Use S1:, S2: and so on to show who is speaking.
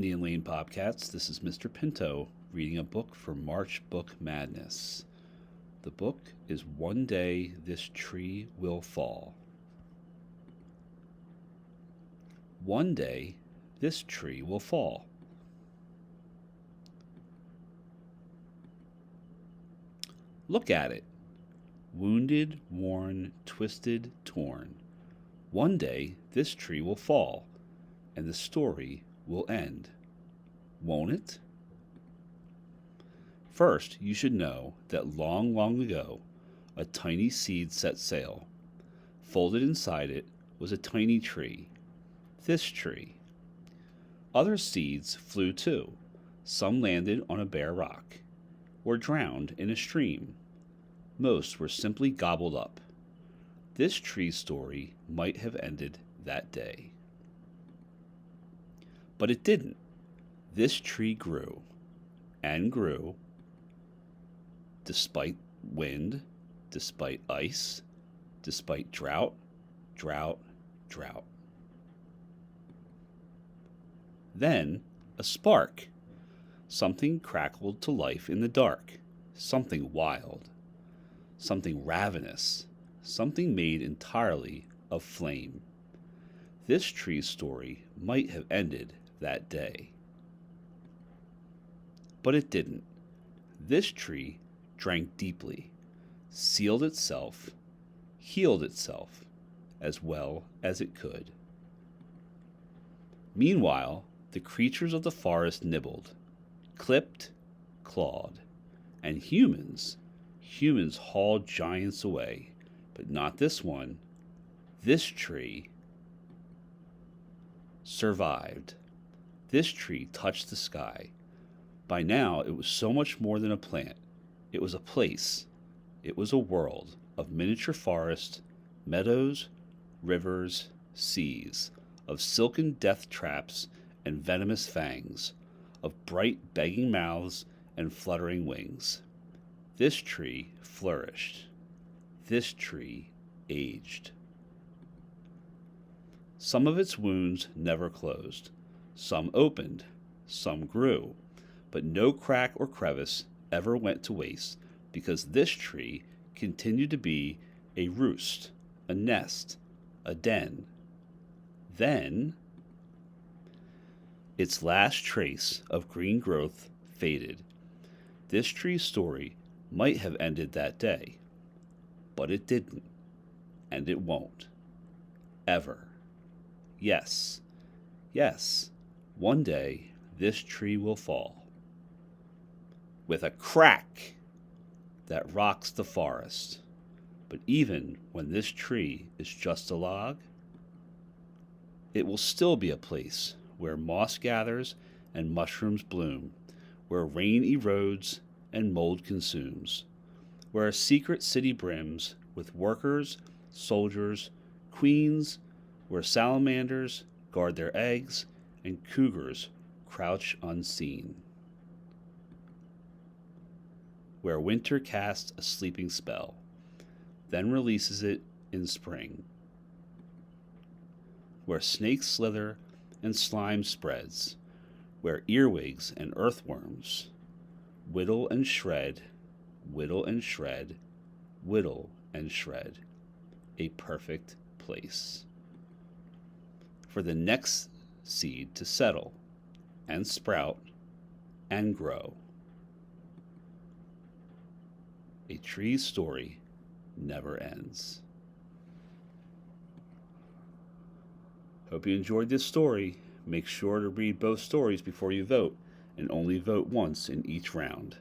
S1: Neon Lane Bobcats. This is Mr. Pinto reading a book for March Book Madness. The book is One Day This Tree Will Fall. One day this tree will fall. Look at it. Wounded, worn, twisted, torn. One day this tree will fall, and the story will end. Won't it? First, you should know that long, long ago, a tiny seed set sail. Folded inside it was a tiny tree. This tree. Other seeds flew too. Some landed on a bare rock, or drowned in a stream. Most were simply gobbled up. This tree's story might have ended that day. But it didn't. This tree grew and grew, despite wind, despite ice, despite drought, drought, drought. Then a spark. Something crackled to life in the dark. Something wild. Something ravenous. Something made entirely of flame. This tree's story might have ended that day. But it didn't. This tree drank deeply, sealed itself, healed itself as well as it could. Meanwhile, the creatures of the forest nibbled, clipped, clawed, and humans hauled giants away, but not this one. This tree survived. This tree touched the sky. By now, it was so much more than a plant. It was a place. It was a world of miniature forest, meadows, rivers, seas, of silken death traps and venomous fangs, of bright begging mouths and fluttering wings. This tree flourished. This tree aged. Some of its wounds never closed. Some opened. Some grew. But no crack or crevice ever went to waste, because this tree continued to be a roost, a nest, a den. Then its last trace of green growth faded. This tree's story might have ended that day, but it didn't, and it won't. Ever. Yes, yes, one day this tree will fall. With a crack that rocks the forest. But even when this tree is just a log, it will still be a place where moss gathers and mushrooms bloom, where rain erodes and mold consumes, where a secret city brims with workers, soldiers, queens, where salamanders guard their eggs and cougars crouch unseen, where winter casts a sleeping spell, then releases it in spring, where snakes slither and slime spreads, where earwigs and earthworms whittle and shred, whittle and shred, whittle and shred, a perfect place for the next seed to settle and sprout and grow. A tree's story never ends. Hope you enjoyed this story. Make sure to read both stories before you vote, and only vote once in each round.